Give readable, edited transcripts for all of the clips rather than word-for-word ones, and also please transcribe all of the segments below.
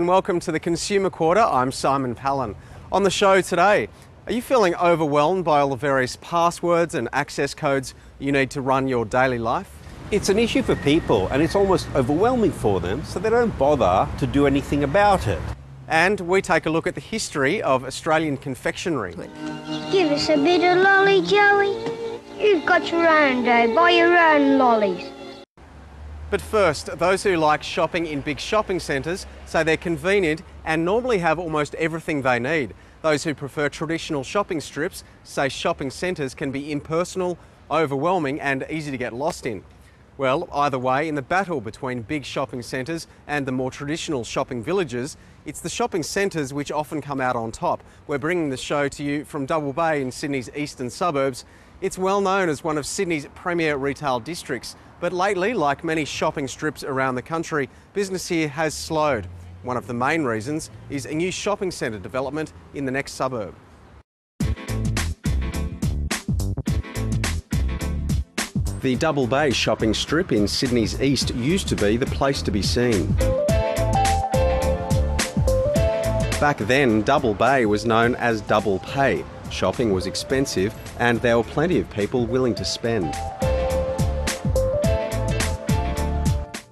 and welcome to the Consumer Quarter. I'm Simon Palin. On the show today, are you feeling overwhelmed by all the various passwords and access codes you need to run your daily life? It's an issue for people and it's almost overwhelming for them, so they don't bother to do anything about it. And we take a look at the history of Australian confectionery. Give us a bit of lolly, Joey. You've got your own day, buy your own lollies. But first, those who like shopping in big shopping centres say they're convenient and normally have almost everything they need. Those who prefer traditional shopping strips say shopping centres can be impersonal, overwhelming and easy to get lost in. Well, either way, in the battle between big shopping centres and the more traditional shopping villages, it's the shopping centres which often come out on top. We're bringing the show to you from Double Bay in Sydney's eastern suburbs. It's well known as one of Sydney's premier retail districts, but lately, like many shopping strips around the country, business here has slowed. One of the main reasons is a new shopping centre development in the next suburb. The Double Bay shopping strip in Sydney's east used to be the place to be seen. Back then, Double Bay was known as Double Pay. Shopping was expensive and there were plenty of people willing to spend.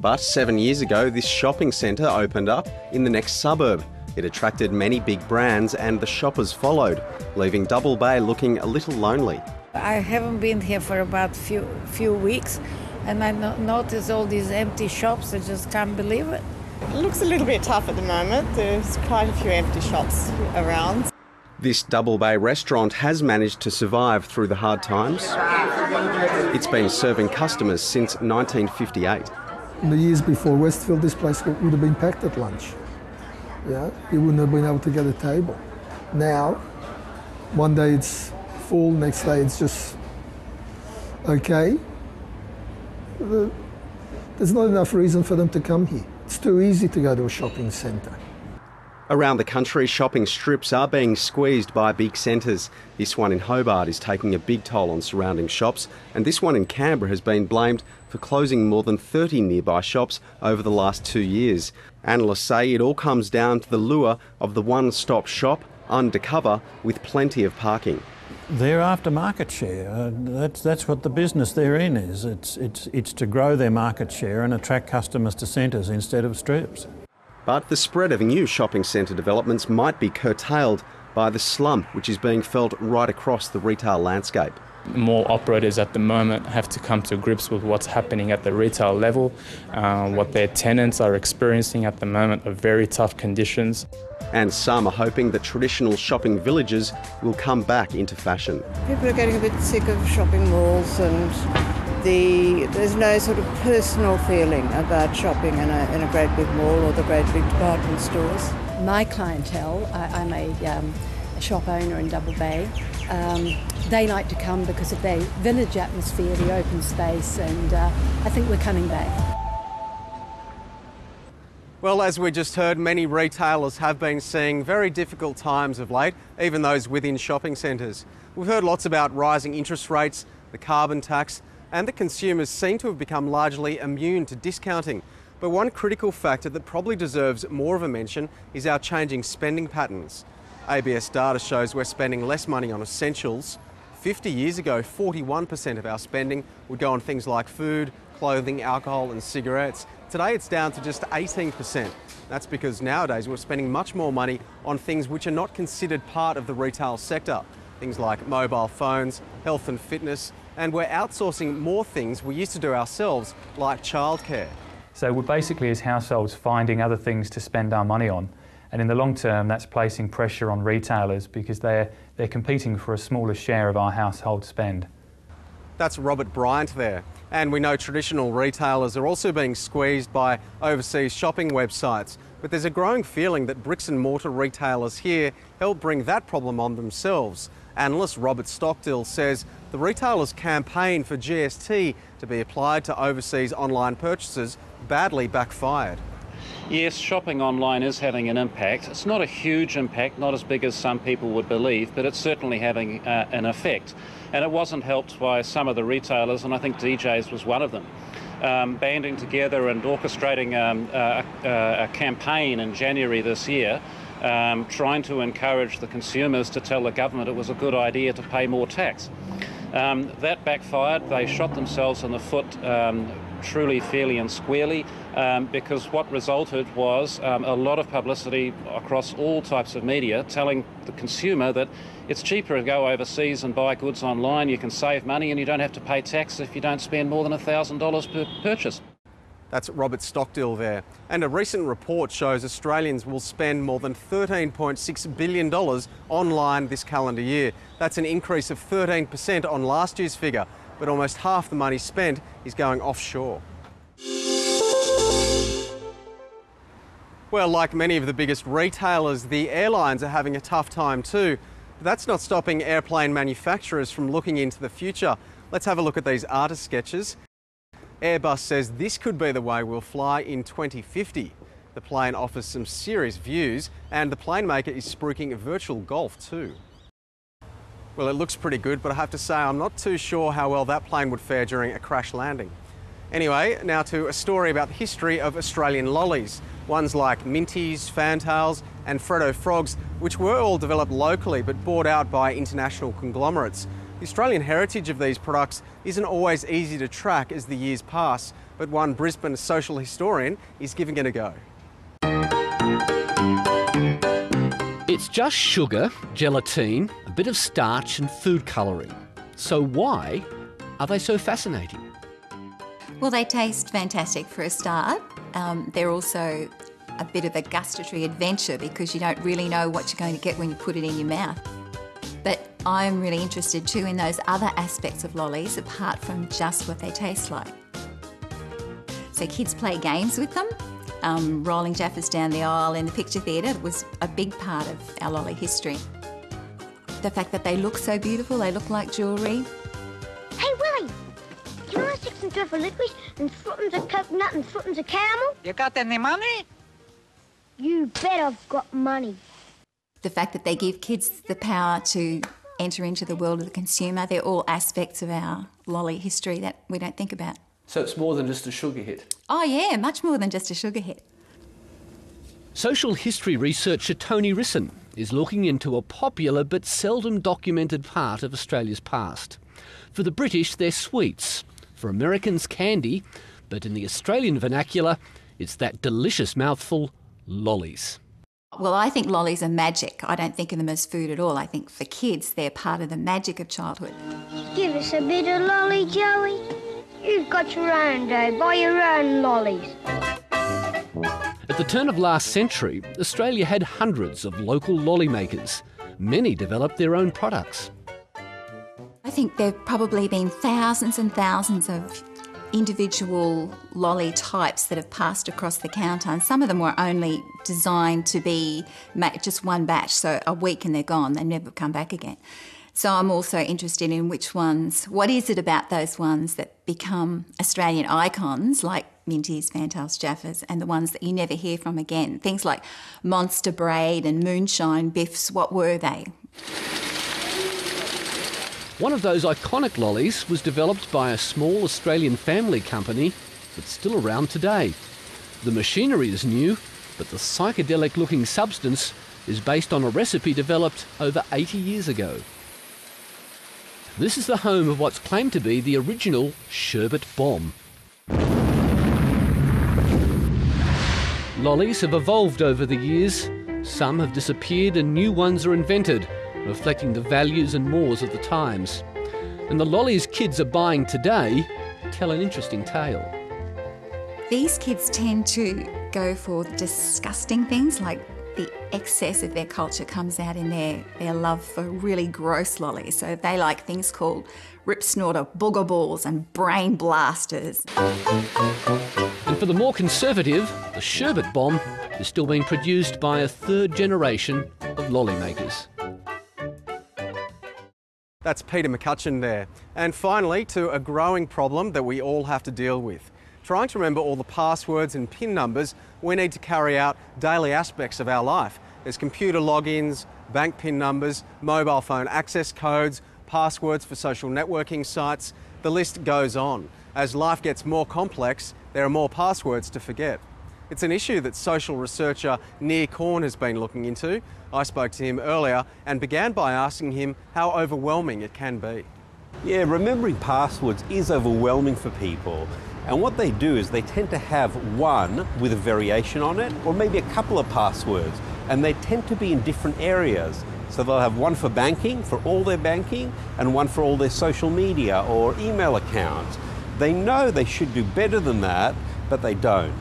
But 7 years ago, this shopping centre opened up in the next suburb. It attracted many big brands and the shoppers followed, leaving Double Bay looking a little lonely. I haven't been here for about few weeks and I noticed all these empty shops. I just can't believe it. It looks a little bit tough at the moment. There's quite a few empty shops around. This Double Bay restaurant has managed to survive through the hard times. It's been serving customers since 1958. In the years before Westfield, this place would have been packed at lunch. Yeah, you wouldn't have been able to get a table. Now, one day it's full, next day it's just okay. There's not enough reason for them to come here. It's too easy to go to a shopping centre. Around the country, shopping strips are being squeezed by big centres. This one in Hobart is taking a big toll on surrounding shops, and this one in Canberra has been blamed for closing more than 30 nearby shops over the last 2 years. Analysts say it all comes down to the lure of the one-stop shop, undercover, with plenty of parking. They're after market share. That's what the business they're in is. It's to grow their market share and attract customers to centres instead of strips. But the spread of new shopping centre developments might be curtailed by the slump which is being felt right across the retail landscape. More operators at the moment have to come to grips with what's happening at the retail level. What their tenants are experiencing at the moment are very tough conditions. And some are hoping that traditional shopping villages will come back into fashion. People are getting a bit sick of shopping malls and there's no sort of personal feeling about shopping in a great big mall or the great big department stores. My clientele, I'm a shop owner in Double Bay, they like to come because of the village atmosphere, the open space, and I think we're coming back. Well, as we just heard, many retailers have been seeing very difficult times of late, even those within shopping centres. We've heard lots about rising interest rates, the carbon tax, and the consumers seem to have become largely immune to discounting. But one critical factor that probably deserves more of a mention is our changing spending patterns. ABS data shows we're spending less money on essentials. 50 years ago, 41% of our spending would go on things like food, clothing, alcohol and cigarettes. Today it's down to just 18%. That's because nowadays we're spending much more money on things which are not considered part of the retail sector. Things like mobile phones, health and fitness, and we're outsourcing more things we used to do ourselves, like childcare. So we're basically, as households, finding other things to spend our money on. And in the long term, that's placing pressure on retailers because they're competing for a smaller share of our household spend. That's Robert Bryant there. And we know traditional retailers are also being squeezed by overseas shopping websites. But there's a growing feeling that bricks and mortar retailers here help bring that problem on themselves. Analyst Robert Stockdill says the retailers' campaign for GST to be applied to overseas online purchases badly backfired. Yes, shopping online is having an impact. It's not a huge impact, not as big as some people would believe, but it's certainly having an effect. And it wasn't helped by some of the retailers, and I think DJ's was one of them. banding together and orchestrating a campaign in January this year, trying to encourage the consumers to tell the government it was a good idea to pay more tax. That backfired. They shot themselves in the foot truly, fairly and squarely, because what resulted was a lot of publicity across all types of media telling the consumer that it's cheaper to go overseas and buy goods online, you can save money and you don't have to pay tax if you don't spend more than $1,000 per purchase. That's Robert Stockdill there. And a recent report shows Australians will spend more than $13.6 billion online this calendar year. That's an increase of 13% on last year's figure, but almost half the money spent is going offshore. Well, like many of the biggest retailers, the airlines are having a tough time too. But that's not stopping airplane manufacturers from looking into the future. Let's have a look at these artist sketches. Airbus says this could be the way we'll fly in 2050. The plane offers some serious views, and the plane maker is spruiking virtual golf too. Well, it looks pretty good, but I have to say I'm not too sure how well that plane would fare during a crash landing. Anyway, now to a story about the history of Australian lollies. Ones like Minties, Fantails and Freddo Frogs, which were all developed locally but bought out by international conglomerates. The Australian heritage of these products isn't always easy to track as the years pass, but one Brisbane social historian is giving it a go. It's just sugar, gelatine, a bit of starch and food colouring. So why are they so fascinating? Well, they taste fantastic for a start. They're also a bit of a gustatory adventure because you don't really know what you're going to get when you put it in your mouth. But I'm really interested too in those other aspects of lollies apart from just what they taste like. So kids play games with them. Rolling Jaffas down the aisle in the picture theatre was a big part of our lolly history. The fact that they look so beautiful, they look like jewellery. Hey, Willie, can I stick some truffle licorice and footings of coconut and footings of caramel? You got any money? You bet I've got money. The fact that they give kids the power to enter into the world of the consumer, they're all aspects of our lolly history that we don't think about. So it's more than just a sugar hit? Oh yeah, much more than just a sugar hit. Social history researcher Toni Risson is looking into a popular but seldom documented part of Australia's past. For the British, they're sweets. For Americans, candy. But in the Australian vernacular, it's that delicious mouthful, lollies. Well, I think lollies are magic. I don't think of them as food at all. I think for kids, they're part of the magic of childhood. Give us a bit of lolly, Joey. You've got your own day. Buy your own lollies. At the turn of last century, Australia had hundreds of local lolly makers. Many developed their own products. I think there have probably been thousands and thousands of individual lolly types that have passed across the counter, and some of them were only designed to be just one batch, so a week and they're gone, they never come back again. So I'm also interested in which ones, what is it about those ones that become Australian icons like Minties, Fantails, Jaffas, and the ones that you never hear from again. Things like Monster Braid and Moonshine Biffs, what were they? One of those iconic lollies was developed by a small Australian family company that's still around today. The machinery is new, but the psychedelic-looking substance is based on a recipe developed over 80 years ago. This is the home of what's claimed to be the original sherbet bomb. Lollies have evolved over the years. Some have disappeared and new ones are invented, reflecting the values and mores of the times. And the lollies kids are buying today tell an interesting tale. These kids tend to go for disgusting things, like the excess of their culture comes out in their love for really gross lollies. So they like things called rip snorter booger balls and brain blasters. And for the more conservative, the sherbet bomb is still being produced by a third generation of lolly makers. That's Peter McCutcheon there. And finally, to a growing problem that we all have to deal with. Trying to remember all the passwords and PIN numbers we need to carry out daily aspects of our life. There's computer logins, bank PIN numbers, mobile phone access codes, passwords for social networking sites, The list goes on. As life gets more complex, there are more passwords to forget. It's an issue that social researcher Near Korn has been looking into. I spoke to him earlier and began by asking him how overwhelming it can be. Yeah, remembering passwords is overwhelming for people. And what they do is they tend to have one with a variation on it, or maybe a couple of passwords, and they tend to be in different areas. So they'll have one for banking, for all their banking, and one for all their social media or email accounts. They know they should do better than that, but they don't.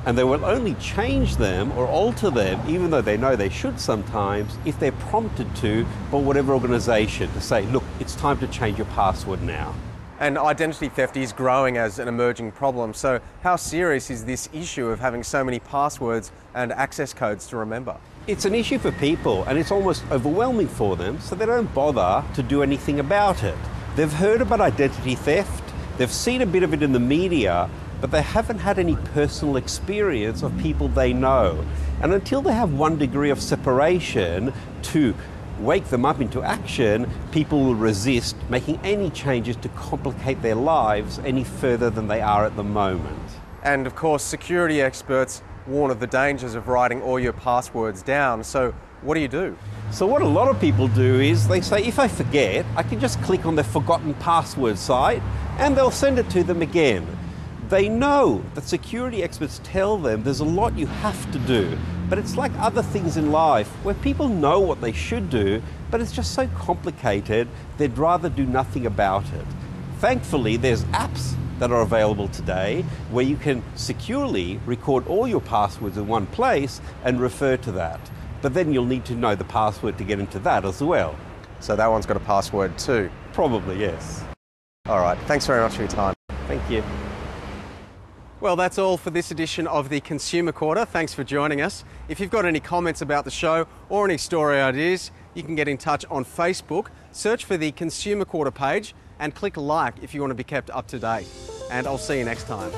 And they will only change them or alter them, even though they know they should sometimes, if they're prompted to by whatever organisation to say, look, it's time to change your password now. And identity theft is growing as an emerging problem. So how serious is this issue of having so many passwords and access codes to remember? It's an issue for people, and it's almost overwhelming for them, so they don't bother to do anything about it. They've heard about identity theft, they've seen a bit of it in the media, but they haven't had any personal experience of people they know. And until they have one degree of separation to wake them up into action, people will resist making any changes to complicate their lives any further than they are at the moment. And of course, security experts warn of the dangers of writing all your passwords down. So what do you do? So what a lot of people do is they say, if I forget, I can just click on the forgotten password site and they'll send it to them again. They know that security experts tell them there's a lot you have to do, but it's like other things in life where people know what they should do, but it's just so complicated, they'd rather do nothing about it. Thankfully, there's apps that are available today where you can securely record all your passwords in one place and refer to that. But then you'll need to know the password to get into that as well. So that one's got a password too? Probably, yes. All right, thanks very much for your time. Thank you. Well, that's all for this edition of the Consumer Quarter. Thanks for joining us. If you've got any comments about the show or any story ideas, you can get in touch on Facebook, search for the Consumer Quarter page and click like if you want to be kept up to date. And I'll see you next time.